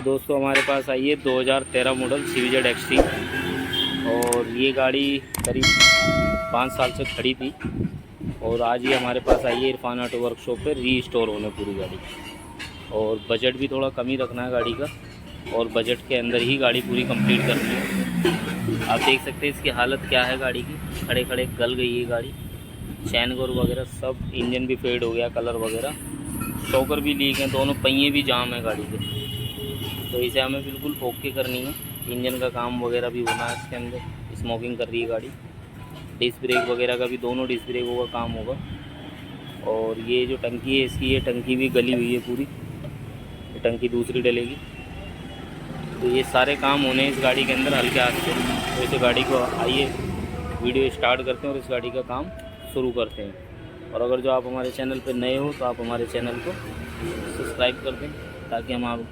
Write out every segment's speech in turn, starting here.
दोस्तों हमारे पास आई है 2013 मॉडल CBZ Xtreme और ये गाड़ी करीब 5 साल से खड़ी थी और आज ये हमारे पास आई है इरफान ऑटो वर्कशॉप पे रीस्टोर होने पूरी गाड़ी। और बजट भी थोड़ा कम ही रखना है गाड़ी का और बजट के अंदर ही गाड़ी पूरी कंप्लीट करनी है। आप देख सकते हैं इसकी हालत क्या है गाड़ी की, खड़े खड़े गल गई है गाड़ी, चैन गोर वगैरह सब, इंजन भी फेड हो गया, कलर वगैरह, शॉकर भी लीक हैं, दोनों पहिए भी जाम है गाड़ी के। तो इसे हमें बिल्कुल ओके करनी है। इंजन का काम वगैरह भी होना है इसके अंदर, स्मोकिंग कर रही है गाड़ी, डिस्क ब्रेक वगैरह का भी, दोनों डिस्क ब्रेकों का काम होगा। और ये जो टंकी है इसकी, ये टंकी भी गली हुई है पूरी, ये टंकी दूसरी डलेगी। तो ये सारे काम होने इस गाड़ी के अंदर हल्के हाथ से। तो इस गाड़ी को आइए वीडियो स्टार्ट करते हैं और इस गाड़ी का काम शुरू करते हैं। और अगर जो आप हमारे चैनल पर नए हो तो आप हमारे चैनल को सब्सक्राइब कर दें ताकि हम आप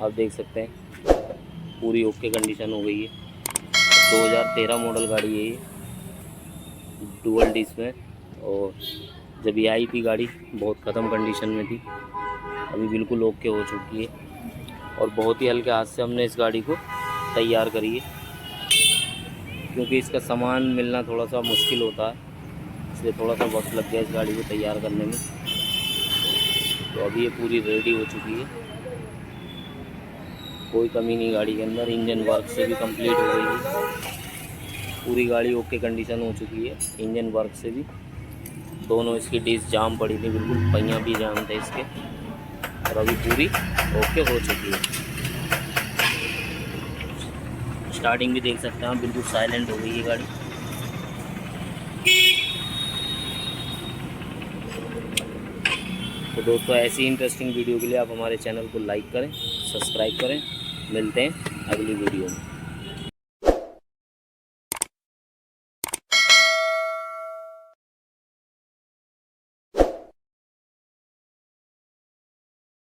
आप देख सकते हैं पूरी ओके कंडीशन हो गई है। 2013 मॉडल गाड़ी है ये, डुअल डिस्क में। और जब ये आई थी गाड़ी बहुत ख़त्म कंडीशन में थी, अभी बिल्कुल ओके हो चुकी है। और बहुत ही हल्के हाथ से हमने इस गाड़ी को तैयार करी है, क्योंकि इसका सामान मिलना थोड़ा सा मुश्किल होता है, इसलिए थोड़ा सा वक्त लग गया इस गाड़ी को तैयार करने में। तो अभी ये पूरी रेडी हो चुकी है, कोई कमी नहीं गाड़ी के अंदर। इंजन वर्क से भी कंप्लीट हो गई है, पूरी गाड़ी ओके कंडीशन हो चुकी है इंजन वर्क से भी। दोनों इसकी डिस्क जाम पड़ी थी, बिल्कुल पहिया भी जाम थे इसके, और अभी पूरी ओके हो चुकी है। स्टार्टिंग भी देख सकते हैं आप, बिल्कुल साइलेंट हो गई है गाड़ी। तो दोस्तों ऐसी इंटरेस्टिंग वीडियो के लिए आप हमारे चैनल को लाइक करें, सब्सक्राइब करें। मिलते हैं अगली वीडियो में।